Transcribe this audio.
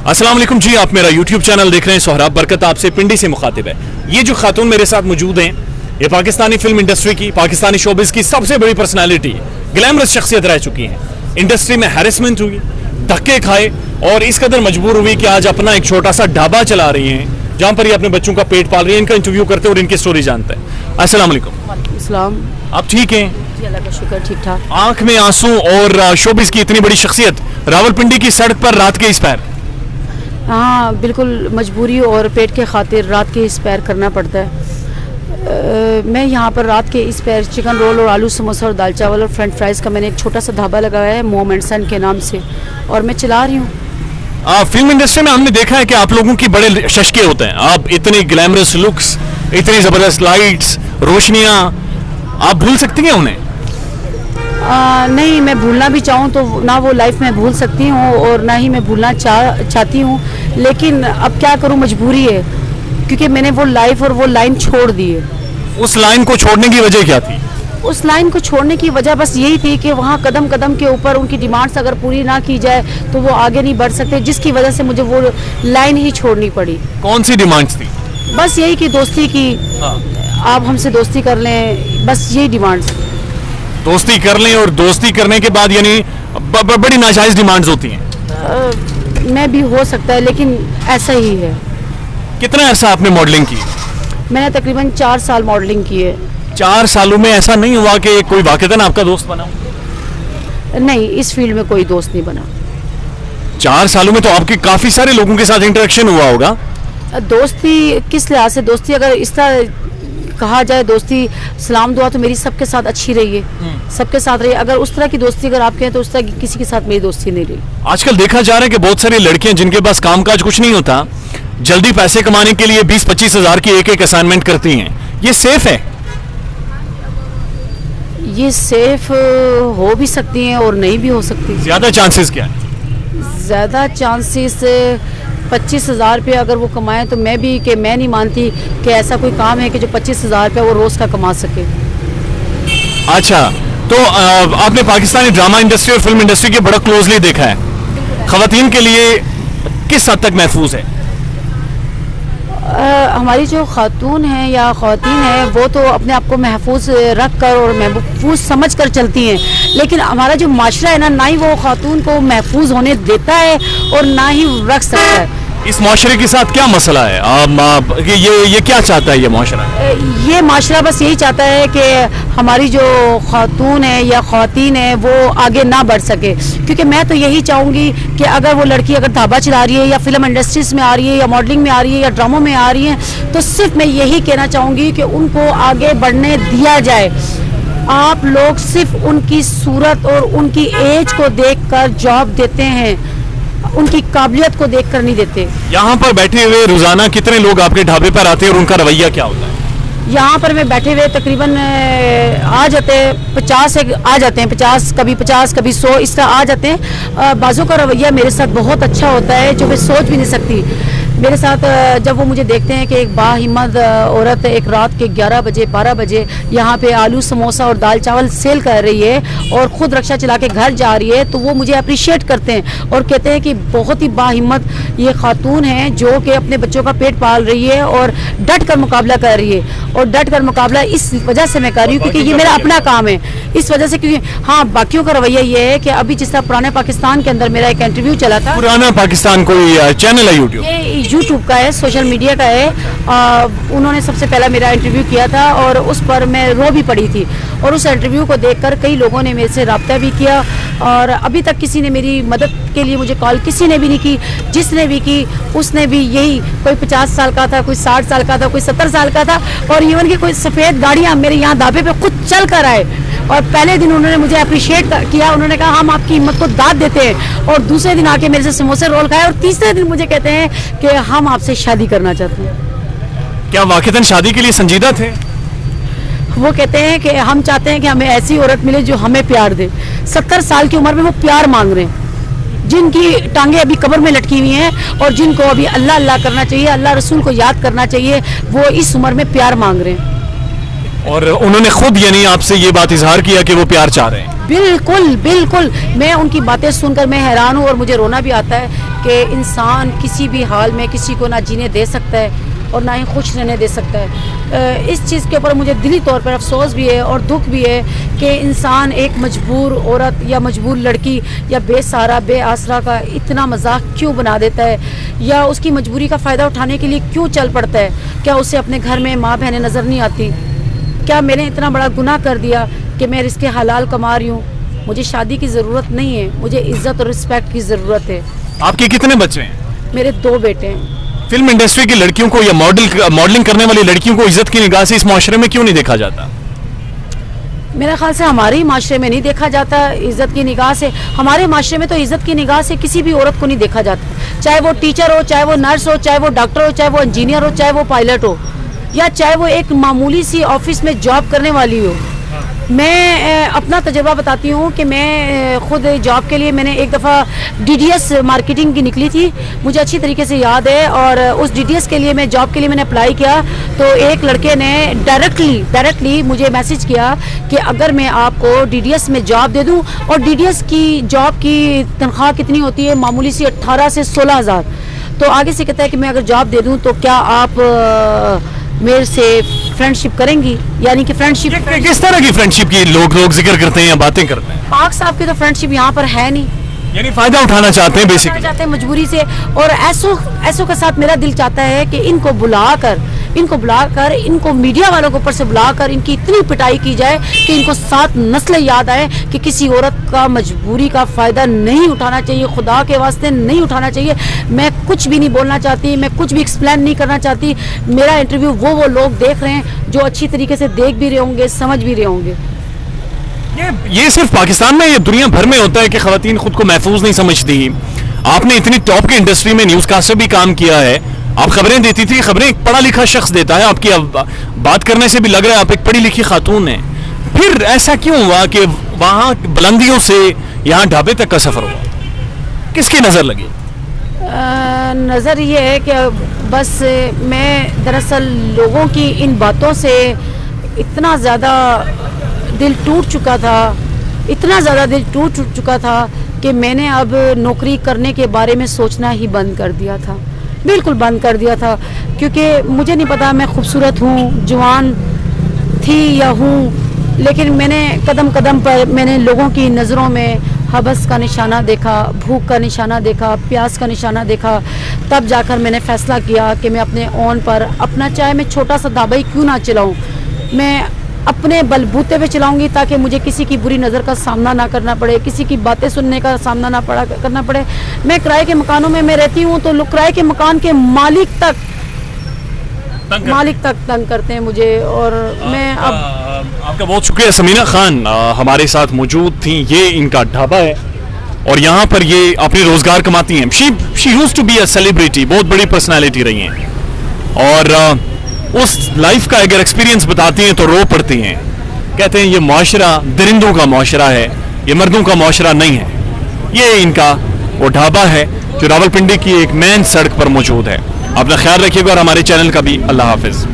अस्सलाम वालेकुम जी, आप मेरा यूट्यूब चैनल देख रहे हैं। सोहराब बरकत आपसे पिंडी से मुखातिब है। ये जो खातून मेरे साथ मौजूद हैं, ये पाकिस्तानी फिल्म इंडस्ट्री की, पाकिस्तानी शोबिस की सबसे बड़ी पर्सनालिटी, ग्लैमरस शख्सियत रह चुकी हैं। इंडस्ट्री में हैरेसमेंट हुई, धक्के खाए और इस कदर मजबूर हुई कि आज अपना एक छोटा सा ढाबा चला रही हैं, जहाँ पर ये अपने बच्चों का पेट पाल रही है। इनका इंटरव्यू करते और इनकी स्टोरी जानते हैं। अस्सलाम वालेकुम। आप ठीक हैं? जी अल्लाह का शुक्र, ठीक ठाक। आंख में आंसू और शोबिस की इतनी बड़ी शख्सियत रावलपिंडी की सड़क पर रात के इस पैर। हाँ बिल्कुल, मजबूरी और पेट के खातिर रात के इस पैर करना पड़ता है। मैं यहाँ पर रात के इस पैर चिकन रोल और आलू समोसा और दाल चावल और फ्रेंच फ्राइज़ का मैंने एक छोटा सा ढाबा लगाया है मोम एंड सन के नाम से, और मैं चला रही हूँ। फिल्म इंडस्ट्री में हमने देखा है कि आप लोगों की बड़े शशके होते हैं। आप इतनी ग्लैमरस लुक्स, इतनी ज़बरदस्त लाइट्स, रोशनियाँ, आप भूल सकती हैं उन्हें? नहीं, मैं भूलना भी चाहूँ तो ना वो लाइफ में भूल सकती हूँ और ना ही मैं भूलना चाहती हूँ, लेकिन अब क्या करूँ, मजबूरी है, क्योंकि मैंने वो लाइफ और वो लाइन छोड़ दी है। उस लाइन को छोड़ने की वजह क्या थी? उस लाइन को छोड़ने की वजह बस यही थी कि वहाँ कदम कदम के ऊपर उनकी डिमांड्स अगर पूरी ना की जाए तो वो आगे नहीं बढ़ सकते, जिसकी वजह से मुझे वो लाइन ही छोड़नी पड़ी। कौन सी डिमांड्स थी? बस यही कि दोस्ती की, आप हमसे दोस्ती कर लें, बस यही डिमांड्स। दोस्ती कर लें, और दोस्ती करने के बाद यानी बड़ी नाजायज डिमांड्स होती हैं। मैं भी हो सकता है, लेकिन ऐसा ही है। कितना अरसा आपने मॉडलिंग की? मैंने तकरीबन 4 साल मॉडलिंग की है। 4 सालों में ऐसा नहीं हुआ कि कोई वाक़तन आपका दोस्त बना? नहीं, इस फील्ड में कोई दोस्त नहीं बना। 4 सालों में तो आपके काफ़ी सारे लोगों के साथ इंटरेक्शन हुआ होगा। दोस्ती किस लिहाज से? दोस्ती अगर इस तरह कहा जाए, दोस्ती सलाम दुआ तो मेरी सबके साथ अच्छी रही है, सबके साथ रही है। अगर उस तरह की दोस्ती अगर आप कहें तो उस तरह की किसी के साथ मेरी दोस्ती नहीं रही। आजकल देखा जा रहा है कि बहुत सारी लड़कियां जिनके पास कामकाज कुछ नहीं होता, जल्दी पैसे कमाने के लिए 20-25 हज़ार की एक असाइनमेंट करती हैं। ये सेफ है? ये सेफ हो भी सकती हैं और नहीं भी हो सकती। ज्यादा चांसेस क्या है? ज़्यादा चांसेस 25,000 रुपये अगर वो कमाएं तो मैं नहीं मानती कि ऐसा कोई काम है कि जो 25,000 रुपये वो रोज़ का कमा सके। अच्छा, तो आपने पाकिस्तानी ड्रामा इंडस्ट्री और फिल्म इंडस्ट्री के बड़ा क्लोजली देखा है। ख़वातीन के लिए किस हद तक महफूज है? हमारी जो खातून हैं या ख़वातीन हैं वो तो अपने आप को महफूज रख कर और महफूज समझ कर चलती हैं, लेकिन हमारा जो माशरा है ना ही वो खातून को महफूज होने देता है और ना ही रख सकता है। इस माशरे के साथ क्या मसला है? ये क्या चाहता है ये माशरा? ये माशरा बस यही चाहता है कि हमारी जो खातून है या ख़वातीन है वो आगे ना बढ़ सके, क्योंकि मैं तो यही चाहूँगी कि अगर वो लड़की अगर ढाबा चला रही है या फिल्म इंडस्ट्रीज़ में आ रही है या मॉडलिंग में आ रही है या ड्रामों में आ रही है, तो सिर्फ मैं यही कहना चाहूँगी कि उनको आगे बढ़ने दिया जाए। आप लोग सिर्फ उनकी सूरत और उनकी एज को देखकर जॉब देते हैं, उनकी काबिलियत को देखकर नहीं देते। यहाँ पर बैठे हुए रोजाना कितने लोग आपके ढाबे पर आते हैं और उनका रवैया क्या होता है? यहाँ पर मैं बैठे हुए तकरीबन आ जाते हैं 50, कभी 100, इस तरह आ जाते हैं। बाज़ों का रवैया मेरे साथ बहुत अच्छा होता है, जो मैं सोच भी नहीं सकती। मेरे साथ जब वो मुझे देखते हैं कि एक बाहिम्मत औरत एक रात के 11 बजे 12 बजे यहाँ पे आलू समोसा और दाल चावल सेल कर रही है और ख़ुद रक्षा चला के घर जा रही है, तो वो मुझे अप्रिशिएट करते हैं और कहते हैं कि बहुत ही बाहिम्मत ये खातून है जो कि अपने बच्चों का पेट पाल रही है और डट कर मुकाबला कर रही है। और डट कर मुकाबला इस वजह से मैं कर रही हूँ क्योंकि ये मेरा अपना काम है, इस वजह से। क्योंकि हाँ, बाकियों का रवैया ये है कि अभी जिस तरह पुराने पाकिस्तान के अंदर मेरा एक इंटरव्यू चला था। पुराना पाकिस्तान कोई चैनल है यूट्यूब का है, सोशल मीडिया का है। उन्होंने सबसे पहला मेरा इंटरव्यू किया था और उस पर मैं रो भी पड़ी थी, और उस इंटरव्यू को देखकर कई लोगों ने मेरे से रब्ता भी किया, और अभी तक किसी ने मेरी मदद के लिए मुझे कॉल किसी ने भी नहीं की। जिसने भी की उसने भी यही, कोई 50 साल का था, कोई 60 साल का था, कोई 70 साल का था, और इवन की कोई सफ़ेद गाड़ियाँ मेरे यहाँ ढाबे पे खुद चल कर आए। और पहले दिन उन्होंने मुझे अप्रिशिएट किया, उन्होंने कहा हम आपकी हिम्मत को दाद देते हैं, और दूसरे दिन आके मेरे से समोसे रोल खाए, और तीसरे दिन मुझे कहते हैं कि हम आपसे शादी करना चाहते हैं। क्या वाक़तन शादी के लिए संजीदा थे? वो कहते हैं कि हम चाहते हैं कि हमें ऐसी औरत मिले जो हमें प्यार दे। 70 साल की उम्र में वो प्यार मांग रहे हैं, जिनकी टांगे अभी कब्र में लटकी हुई हैं और जिनको अभी अल्लाह अल्लाह करना चाहिए, अल्लाह रसूल को याद करना चाहिए, वो इस उम्र में प्यार मांग रहे हैं। اور انہوں نے خود یعنی آپ سے یہ بات اظہار کیا کہ وہ پیار چاہ رہے ہیں. بالکل بالکل, میں ان کی باتیں سن کر میں حیران ہوں اور مجھے رونا بھی آتا ہے کہ انسان کسی بھی حال میں کسی کو نہ جینے دے سکتا ہے اور نہ ہی خوش رہنے دے سکتا ہے. اس چیز کے اوپر مجھے دلی طور پر افسوس بھی ہے اور دکھ بھی ہے کہ انسان ایک مجبور عورت یا مجبور لڑکی یا بے سہارا بے آسرا کا اتنا مذاق کیوں بنا دیتا ہے, یا اس کی مجبوری کا فائدہ اٹھانے کے لیے کیوں چل پڑتا ہے. کیا اسے اپنے گھر میں ماں بہنیں نظر نہیں آتی؟ کیا میں نے اتنا بڑا گناہ کر دیا کہ میں رزق حلال کما رہی ہوں؟ مجھے شادی کی ضرورت نہیں ہے, مجھے عزت اور رسپیکٹ کی ضرورت ہے. آپ کے کتنے بچے ہیں؟ میرے 2 بیٹے ہیں. فلم انڈسٹری کی لڑکیوں کو یا ماڈلنگ کرنے والی لڑکیوں کو عزت کی نگاہ سے اس معاشرے میں کیوں نہیں دیکھا جاتا؟ میرا خیال سے ہمارے معاشرے میں نہیں دیکھا جاتا عزت کی نگاہ سے. ہمارے معاشرے میں تو عزت کی نگاہ سے کسی بھی عورت کو نہیں دیکھا جاتا, چاہے وہ ٹیچر ہو, چاہے وہ نرس ہو, چاہے وہ ڈاکٹر ہو, چاہے وہ انجینئر ہو, چاہے وہ پائلٹ ہو, یا چاہے وہ ایک معمولی سی آفس میں جاب کرنے والی ہو. میں اپنا تجربہ بتاتی ہوں کہ میں خود جاب کے لیے میں نے ایک دفعہ DDS مارکیٹنگ کی نکلی تھی, مجھے اچھی طریقے سے یاد ہے, اور اس DDS کے لیے میں جاب کے لیے میں نے اپلائی کیا تو ایک لڑکے نے ڈائریکٹلی مجھے میسج کیا کہ اگر میں آپ کو DDS میں جاب دے دوں, اور DDS کی جاب کی تنخواہ کتنی ہوتی ہے معمولی سی 18 سے 16,000, تو آگے سے کہتا ہے کہ میں اگر جاب دے دوں تو کیا آپ میرے سے فرینڈ شپ کریں گی. یعنی کہ فرینڈ شپ کس طرح کی فرینڈ شپ کی لوگ ذکر کرتے ہیں یا باتیں کرتے ہیں؟ پاک صاحب کی تو فرینڈ شپ یہاں پر ہے نہیں, یعنی فائدہ اٹھانا چاہتے ہیں بیسیکلی, چاہتے ہیں مجبوری سے. اور ایسوں کے ساتھ میرا دل چاہتا ہے کہ ان کو بلا کر ان کو میڈیا والوں کو اوپر سے بلا کر ان کی اتنی پٹائی کی جائے کہ ان کو 7 نسلیں یاد آئے کہ کسی عورت کا مجبوری کا فائدہ نہیں اٹھانا چاہیے, خدا کے واسطے نہیں اٹھانا چاہیے. میں کچھ بھی نہیں بولنا چاہتی, میں کچھ بھی ایکسپلین نہیں کرنا چاہتی. میرا انٹرویو وہ لوگ دیکھ رہے ہیں جو اچھی طریقے سے دیکھ بھی رہے ہوں گے, سمجھ بھی رہے ہوں گے. یہ صرف پاکستان میں, یہ دنیا بھر میں ہوتا ہے کہ خواتین خود کو محفوظ نہیں سمجھتی. آپ نے اتنی ٹاپ کی انڈسٹری میں نیوز کاسٹر بھی کام کیا ہے, آپ خبریں دیتی تھی, خبریں ایک پڑھا لکھا شخص دیتا ہے, آپ کی بات کرنے سے بھی لگ رہا ہے آپ ایک پڑھی لکھی خاتون ہیں. پھر ایسا کیوں ہوا کہ وہاں بلندیوں سے یہاں ڈھابے تک کا سفر ہوا؟ کس کی نظر لگی؟ نظر یہ ہے کہ بس میں دراصل لوگوں کی ان باتوں سے اتنا زیادہ دل ٹوٹ چکا تھا کہ میں نے اب نوکری کرنے کے بارے میں سوچنا ہی بند کر دیا تھا, بالکل بند کر دیا تھا. کیونکہ مجھے نہیں پتا میں خوبصورت ہوں, جوان تھی یا ہوں, لیکن میں نے قدم قدم پر میں نے لوگوں کی نظروں میں حبس کا نشانہ دیکھا, بھوک کا نشانہ دیکھا, پیاس کا نشانہ دیکھا. تب جا کر میں نے فیصلہ کیا کہ میں اپنے اون پر اپنا, چاہے میں چھوٹا سا ڈھابا ہی کیوں نہ چلاؤں, میں اپنے بلبوتے پہ چلاؤں گی تاکہ مجھے کسی کی بری نظر کا سامنا نہ کرنا پڑے, کسی کی باتیں سننے کا سامنا نہ کرنا پڑے. میں کرائے کے مکانوں میں رہتی ہوں تو کرائے کے مکان کے مالک تک تنگ کرتے ہیں مجھے. اور میں اب آپ کا بہت شکریہ. سمینہ خان ہمارے ساتھ موجود تھیں. یہ ان کا ڈھابا ہے اور یہاں پر یہ اپنے روزگار کماتی ہیں. She used to be a celebrity, بہت بڑی پرسنالٹی رہی ہیں, اور اس لائف کا اگر ایکسپیرینس بتاتی ہیں تو رو پڑتی ہیں. کہتے ہیں یہ معاشرہ درندوں کا معاشرہ ہے, یہ مردوں کا معاشرہ نہیں ہے. یہ ان کا وہ ڈھابا ہے جو راولپنڈی کی ایک مین سڑک پر موجود ہے. اپنا خیال رکھیے گا اور ہمارے چینل کا بھی. اللہ حافظ.